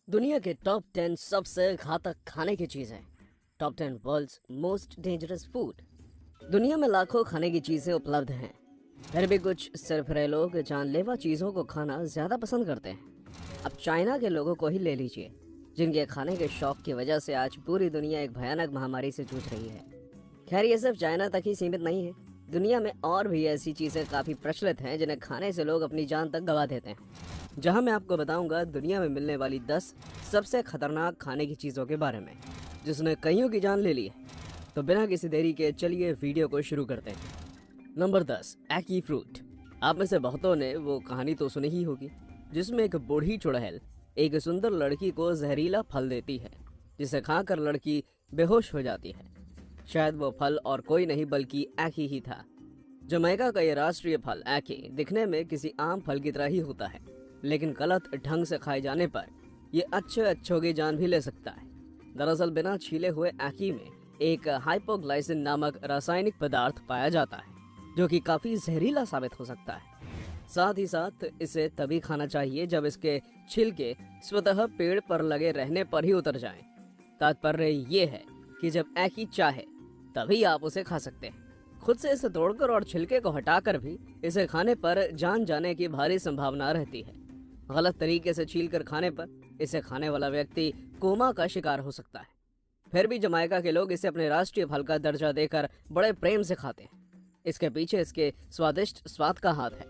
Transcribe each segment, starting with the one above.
दुनिया के टॉप 10 सबसे घातक खाने की चीजें। Top 10 world's most dangerous food. दुनिया में लाखों खाने की चीजें उपलब्ध हैं, फिर भी कुछ सरफरे लोग जानलेवा चीजों को खाना ज्यादा पसंद करते हैं। अब चाइना के लोगों को ही ले लीजिए, जिनके खाने के शौक की वजह से आज पूरी दुनिया एक भयानक महामारी से जूझ रही है। खैर, ये सिर्फ चाइना तक ही सीमित नहीं है। दुनिया में और भी ऐसी चीजें काफी प्रचलित हैं जिन्हें खाने से लोग अपनी जान तक गंवा देते हैं। जहां मैं आपको बताऊंगा दुनिया में मिलने वाली 10 सबसे खतरनाक खाने की चीजों के बारे में, जिसने कईयों की जान ले ली है। तो बिना किसी देरी के चलिए वीडियो को शुरू करते हैं। नंबर 10, एकी फ्रूट। आप में से बहुतों ने वो कहानी तो सुनी ही होगी, जिसमें एक बूढ़ी चुड़ैल एक सुंदर लड़की को जहरीला फल देती है, जिसे खाकर लड़की बेहोश हो जाती है। शायद वो फल और कोई नहीं बल्कि एकी ही था। जमैका का ये राष्ट्रीय फल एकी दिखने में किसी आम फल की तरह ही होता है, लेकिन गलत ढंग से खाए जाने पर ये अच्छों की जान भी ले सकता है। दरअसल बिना छीले हुए एकी में एक हाइपोग्लाइसिन नामक रासायनिक पदार्थ पाया जाता है, जो कि काफी जहरीला साबित हो सकता है। साथ ही साथ इसे तभी खाना चाहिए जब इसके छिलके स्वतः पेड़ पर लगे रहने पर ही उतर जाएं। तात्पर्य ये है कि जब एकी चाहे तभी आप उसे खा सकते हैं। खुद से इसे तोड़कर और छिलके को हटाकर भी इसे खाने पर जान जाने की भारी संभावना रहती है। गलत तरीके से छीलकर खाने पर इसे खाने वाला व्यक्ति कोमा का शिकार हो सकता है। फिर भी जमाइका के लोग इसे अपने राष्ट्रीय फल का दर्जा देकर बड़े प्रेम से खाते हैं। इसके पीछे इसके स्वादिष्ट स्वाद का हाथ है।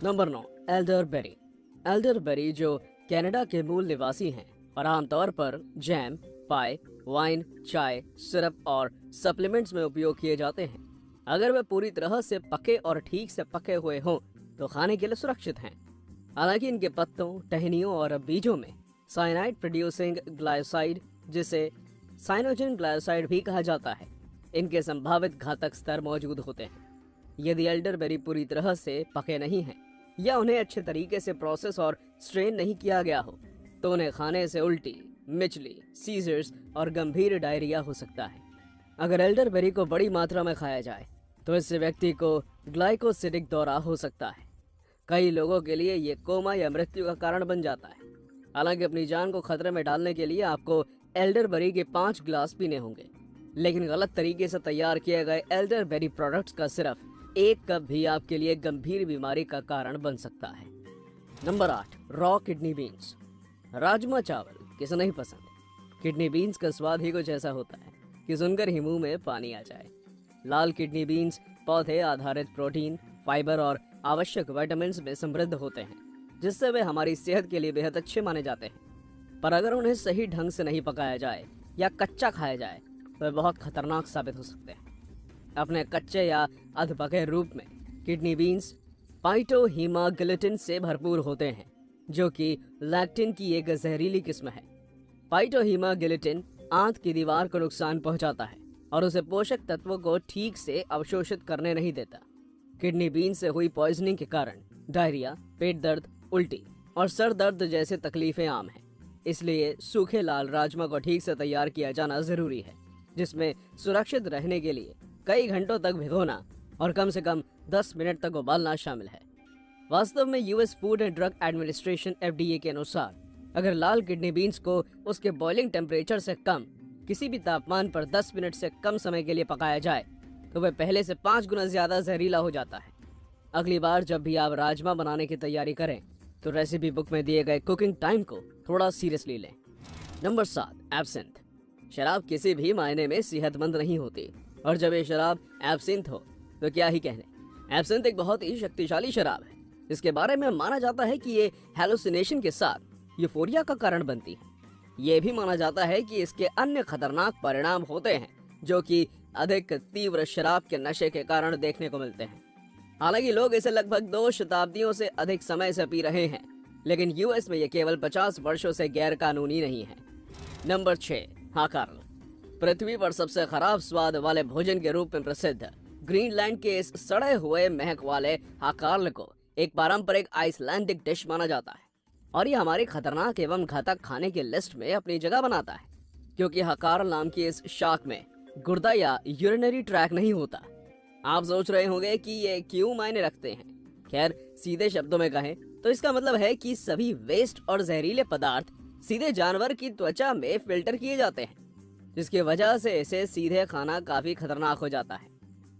Number 9, elderberry. एल्डरबेरी जो कनाडा के मूल निवासी हैं और आमतौर पर जैम, पाई, वाइन, चाय, सिरप और सप्लीमेंट्स में उपयोग किए जाते हैं। अगर वे पूरी तरह से पके और ठीक से पके हुए हों तो खाने के लिए सुरक्षित हैं। हालांकि इनके पत्तों, टहनियों और बीजों में साइनाइड प्रोड्यूसिंग ग्लाइसाइड, जिसे साइनोजिन ग्लाइसाइड भी कहा जाता है, इनके संभावित घातक स्तर मौजूद होते हैं। यदि एल्डरबेरी पूरी तरह से पके नहीं हैं या उन्हें अच्छे तरीके से प्रोसेस और स्ट्रेन नहीं किया गया हो तो उन्हें खाने से उल्टी, मिचली, सीजर्स और गंभीर डायरिया हो सकता है। अगर एल्डरबेरी को बड़ी मात्रा में खाया जाए तो इससे व्यक्ति को ग्लाइकोसिडिक दौरा हो सकता है। कई लोगों के लिए ये कोमा या मृत्यु का कारण बन जाता है। हालांकि अपनी जान को खतरे में डालने के लिए आपको एल्डरबेरी के 5 ग्लास पीने होंगे, लेकिन गलत तरीके से तैयार किए गए एल्डरबेरी प्रोडक्ट्स का सिर्फ 1 कप भी आपके लिए गंभीर बीमारी का कारण बन सकता है। Number 8, raw kidney beans. Rajma चावल किसे नहीं पसंद। किडनी बीन्स का स्वाद ही कुछ ऐसा होता है कि सुनकर ही मुंह में पानी आ जाए। लाल किडनी बीन्स पौधे आधारित प्रोटीन, फाइबर और आवश्यक विटामिन्स में समृद्ध होते हैं, जिससे वे हमारी सेहत के लिए बेहद अच्छे माने जाते हैं। पर अगर उन्हें सही ढंग से नहीं पकाया जाए या कच्चा खाया जाए तो वे बहुत खतरनाक साबित हो सकते हैं। अपने कच्चे या अधपके रूप में किडनी बीन्स पाइटोहीमाग्लुटिन से भरपूर होते हैं, जो कि लैक्टिन की एक जहरीली किस्म है। पाइटोहीमाग्लुटिन आंत की दीवार को नुकसान पहुंचाता है और उसे पोषक तत्वों को ठीक से अवशोषित करने नहीं देता। किडनी बीन से हुई पॉइजनिंग के कारण डायरिया, पेट दर्द, उल्टी और सर दर्द जैसे तकलीफें आम हैं। इसलिए सूखे लाल राजमा को ठीक से तैयार किया जाना जरूरी है, जिसमें सुरक्षित रहने के लिए कई घंटों तक भिगोना और कम से कम 10 मिनट तक उबालना शामिल है। वास्तव में US food and drug administration FDA के अनुसार अगर लाल किडनी बीन्स को उसके बॉइलिंग टेम्परेचर से कम किसी भी तापमान पर 10 मिनट से कम समय के लिए पकाया जाए तो वह पहले से 5 गुना ज्यादा जहरीला हो जाता है। अगली बार जब भी आप राजमा बनाने की तैयारी करें तो रेसिपी बुक में दिए गए कुकिंग टाइम को थोड़ा सीरियसली लें। Number 7, absinthe. शराब किसी भी मायने में सेहतमंद नहीं होती, और जब ये शराब एब्सिंथ हो तो क्या ही कहने। एब्सिंथ एक बहुत ही शक्तिशाली शराब है, जिसके बारे में माना जाता है कि ये हैलुसिनेशन के साथ यूफोरिया का कारण बनती है। ये भी माना जाता है कि इसके अन्य खतरनाक परिणाम होते हैं, जो कि अधिक तीव्र शराब के नशे के कारण देखने को मिलते हैं। हालांकि लोग इसे लगभग 2 शताब्दियों से अधिक समय से पी रहे हैं, लेकिन यूएस में ये केवल 50 वर्षों से गैर कानूनी नहीं है। नंबर 6, हाकार्ल। पृथ्वी पर सबसे खराब स्वाद वाले भोजन के रूप में प्रसिद्ध ग्रीनलैंड के इस सड़े हुए महक वाले हाकार्ल को एक पारंपरिक आइसलैंडिक डिश माना जाता है, और ये हमारी खतरनाक एवं घातक खाने की लिस्ट में अपनी जगह बनाता है, क्योंकि हाकार्ल नाम की इस शाक में गुर्दा या यूरिनरी ट्रैक नहीं होता। आप सोच रहे होंगे कि ये क्यों मायने रखते हैं। खैर, सीधे शब्दों में कहें तो इसका मतलब है कि सभी वेस्ट और जहरीले पदार्थ सीधे जानवर की त्वचा में फिल्टर किए जाते हैं, जिसकी वजह से इसे सीधे खाना काफी खतरनाक हो जाता है।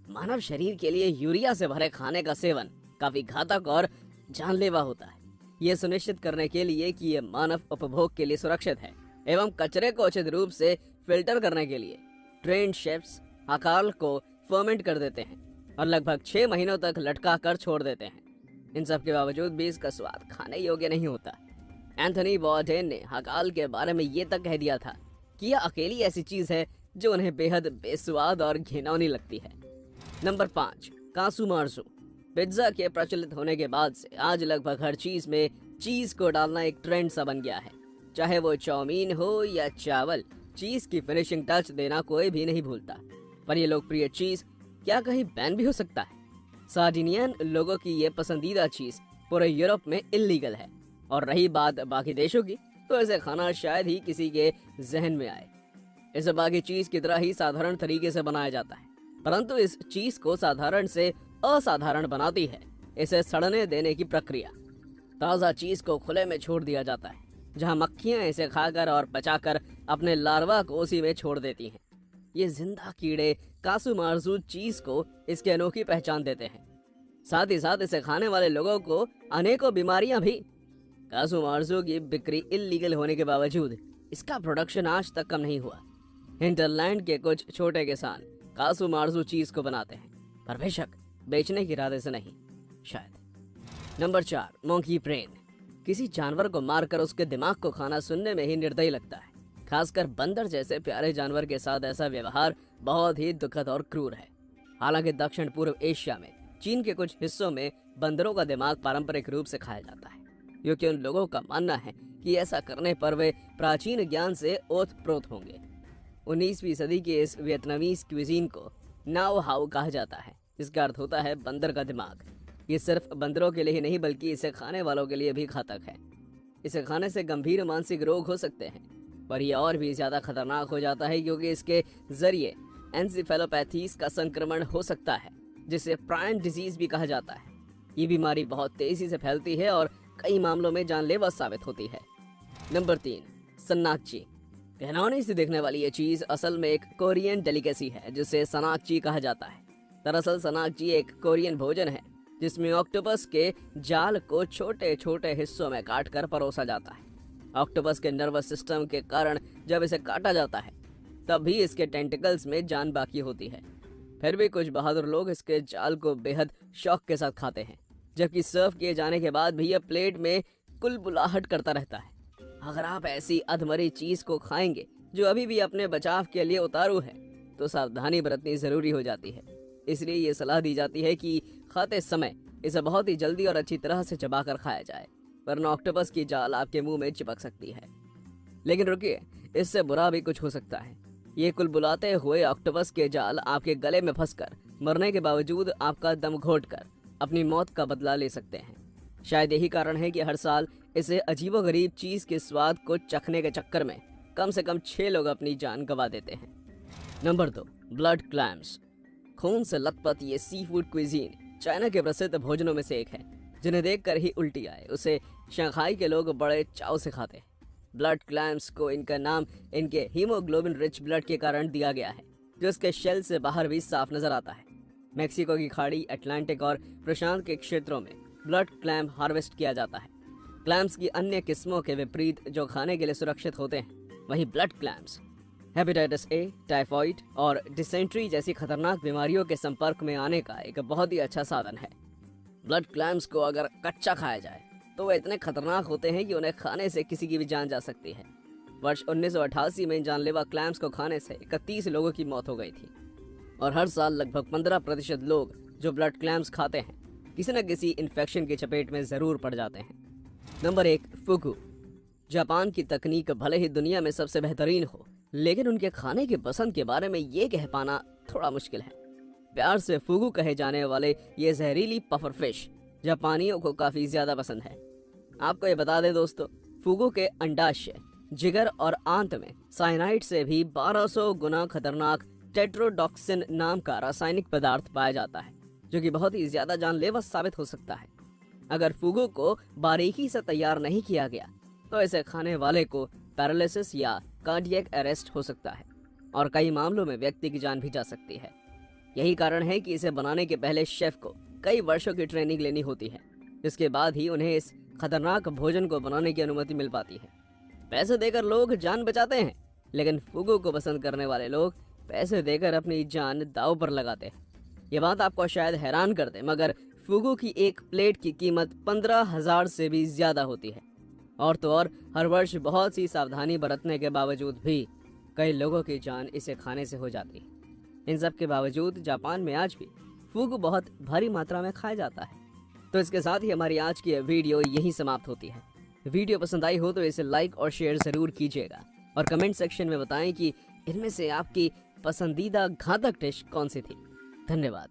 मानव शरीर के लिए यूरिया से भरे खाने का सेवन काफी घातक और जानलेवा होता है। ये सुनिश्चित करने के लिए कि ये मानव उपभोग के लिए सुरक्षित है एवं कचरे को उचित रूप से फिल्टर करने के लिए ट्रेन्ड शेफ्स अकाल को फर्मेंट कर देते हैं और लगभग 6 महीनों तक लटका कर छोड़ देते हैं। इन सब के बावजूद भी इसका स्वाद खाने योग्य नहीं होता। एंथनी बोर्डेन ने हकाल के बारे में ये तक कह दिया था कि यह अकेली ऐसी चीज है जो उन्हें बेहद बेस्वाद और घिनौनी लगती है। नंबर 5, कासु मार्जू। पिज्जा के प्रचलित होने के बाद से आज लगभग हर चीज में चीज को डालना एक ट्रेंड सा बन गया है। चाहे वो चाउमीन हो या चावल, चीज की फिनिशिंग टच देना कोई भी नहीं भूलता। पर ये लोकप्रिय चीज क्या कहीं बैन भी हो सकता है? सार्डिनियन लोगों की ये पसंदीदा चीज पूरे यूरोप में इल्लीगल है, और रही बात बाकी देशों की, तो इसे खाना शायद ही किसी के जहन में आए। इसे बाकी चीज की तरह ही साधारण तरीके से बनाया जाता है, परंतु इस चीज को साधारण से असाधारण बनाती है इसे सड़ने देने की प्रक्रिया। ताज़ा चीज को खुले में छोड़ दिया जाता है, जहां मक्खियां इसे खाकर और पचाकर अपने लार्वा को उसी में छोड़ देती हैं। ये जिंदा कीड़े कासु मार्जू चीज को इसकी अनोखी पहचान देते हैं। साथ ही साथ इसे खाने वाले लोगों को अनेकों बीमारियां भी। कासु मार्जू की बिक्री इल्लीगल होने के बावजूद इसका प्रोडक्शन आज तक कम नहीं हुआ। हिंटरलैंड के कुछ छोटे किसान कासु मार्जू चीज को बनाते हैं, पर बेशक बेचने के इरादे से नहीं, शायद। Number 4, monkey brain. किसी जानवर को मारकर उसके दिमाग को खाना सुनने में ही निर्दयी लगता है। खासकर बंदर जैसे प्यारे जानवर के साथ ऐसा व्यवहार बहुत ही दुखद और क्रूर है। हालांकि दक्षिण पूर्व एशिया में चीन के कुछ हिस्सों में बंदरों का दिमाग पारंपरिक रूप से खाया जाता है, क्योंकि उन लोगों का मानना है कि ऐसा करने पर वे प्राचीन ज्ञान से ओतप्रोत होंगे। 19वीं सदी के इस वियतनामीज क्विजीन को नाओ हाउ कहा जाता है, जिसका अर्थ होता है बंदर का दिमाग। ये सिर्फ बंदरों के लिए ही नहीं बल्कि इसे खाने वालों के लिए भी घातक है। इसे खाने से गंभीर मानसिक रोग हो सकते हैं, पर यह और भी ज्यादा खतरनाक हो जाता है क्योंकि इसके जरिए एंसेफेलोपैथीज का संक्रमण हो सकता है, जिसे प्रायन डिजीज भी कहा जाता है। ये बीमारी बहुत तेजी से फैलती है और कई मामलों में जानलेवा साबित होती है। नंबर 3, सन्नाकची। घिनौनी से दिखने वाली ये चीज असल में एक कोरियन डेलिकेसी है जिसे सनाकची कहा जाता है। दरअसल सनाकची एक कोरियन भोजन है जिसमें ऑक्टोपस के जाल को छोटे छोटे हिस्सों में काटकर परोसा जाता है। ऑक्टोपस के नर्वस सिस्टम के कारण जब इसे काटा जाता है तब भी इसके टेंटिकल्स में जान बाकी होती है। फिर भी कुछ बहादुर लोग इसके जाल को बेहद शौक के साथ खाते हैं, जबकि सर्व किए जाने के बाद भी यह प्लेट में कुलबुलाहट करता रहता है। अगर आप ऐसी अधमरी चीज को खाएंगे जो अभी भी अपने बचाव के लिए उतारू है, तो सावधानी बरतनी जरूरी हो जाती है। इसलिए ये सलाह दी जाती है कि खाते समय इसे बहुत ही जल्दी और अच्छी तरह से चबाकर खाया जाए, वरना ऑक्टोपस की जाल आपके मुंह में चिपक सकती है। लेकिन रुकिए, इससे बुरा भी कुछ हो सकता है। ये कुलबुलाते हुए ऑक्टोपस के जाल आपके गले में फंसकर मरने के बावजूद आपका दम घोटकर अपनी मौत का बदला ले सकते हैं। शायद यही कारण है कि हर साल इसे अजीबोगरीब चीज के स्वाद को चखने के चक्कर में कम से कम 6 लोग अपनी जान गंवा देते हैं। Number 2, blood clams. खून से लथपथ ये सी फूड क्विजीन चाइना के प्रसिद्ध भोजनों में से एक है, जिन्हें देखकर ही उल्टी आए उसे शंघाई के लोग बड़े चाव से खाते हैं। ब्लड क्लैम्स को इनका नाम इनके हीमोग्लोबिन रिच ब्लड के कारण दिया गया है, जो इसके शेल से बाहर भी साफ नजर आता है। मेक्सिको की खाड़ी, अटलांटिक और प्रशांत के क्षेत्रों में ब्लड क्लैम हार्वेस्ट किया जाता है। क्लैम्स की अन्य किस्मों के विपरीत जो खाने के लिए सुरक्षित होते हैं, वहीं blood clams hepatitis A, typhoid और डिसेंट्री जैसी खतरनाक बीमारियों के संपर्क में आने का एक बहुत ही अच्छा साधन है। ब्लड क्लैम्स को अगर कच्चा खाया जाए तो वे इतने खतरनाक होते हैं कि उन्हें खाने से किसी की भी जान जा सकती है। वर्ष 1988 में जानलेवा क्लैम्स को खाने से 31 लोगों की मौत हो गई थी, और हर साल लगभग 15% लोग जो ब्लड क्लैम्स खाते हैं किसी न किसी इन्फेक्शन की चपेट में जरूर पड़ जाते हैं। नंबर 1, फुगू। जापान की तकनीक भले ही दुनिया में सबसे बेहतरीन हो, लेकिन उनके खाने की पसंद के बारे में ये कह पाना थोड़ा मुश्किल है। प्यार से फुगू कहे जाने वाले ये जहरीली पफर फिश जापानियों को काफी ज्यादा पसंद है। आपको ये बता दें दोस्तों, फुगू के अंडाशय, जिगर और आंत में साइनाइड से भी 1200 गुना खतरनाक टेट्रोडॉक्सिन नाम का रासायनिक पदार्थ पाया जाता है, जो कि बहुत ही ज्यादा जानलेवा साबित हो सकता है। अगर फुगू को बारीकी से तैयार नहीं किया गया तो इसे खाने वाले को पैरालिसिस या कार्डियक अरेस्ट हो सकता है और कई मामलों में व्यक्ति की जान भी जा सकती है। यही कारण है कि इसे बनाने के पहले शेफ को कई वर्षों की ट्रेनिंग लेनी होती है। इसके बाद ही उन्हें इस खतरनाक भोजन को बनाने की अनुमति मिल पाती है। पैसे देकर लोग जान बचाते हैं, लेकिन फुगू को पसंद करने वाले लोग पैसे देकर अपनी जान दांव पर लगाते हैं। ये बात आपको शायद हैरान कर दे, मगर फुगू की एक प्लेट की कीमत 15,000 से भी ज्यादा होती है। और तो और हर वर्ष बहुत सी सावधानी बरतने के बावजूद भी कई लोगों की जान इसे खाने से हो जाती है। इन सब के बावजूद जापान में आज भी फुगू बहुत भारी मात्रा में खाया जाता है। तो इसके साथ ही हमारी आज की वीडियो यहीं समाप्त होती है। वीडियो पसंद आई हो तो इसे लाइक और शेयर जरूर कीजिएगा और कमेंट सेक्शन में बताएं कि इनमें से आपकी पसंदीदा घातक डिश कौन सी थी। धन्यवाद।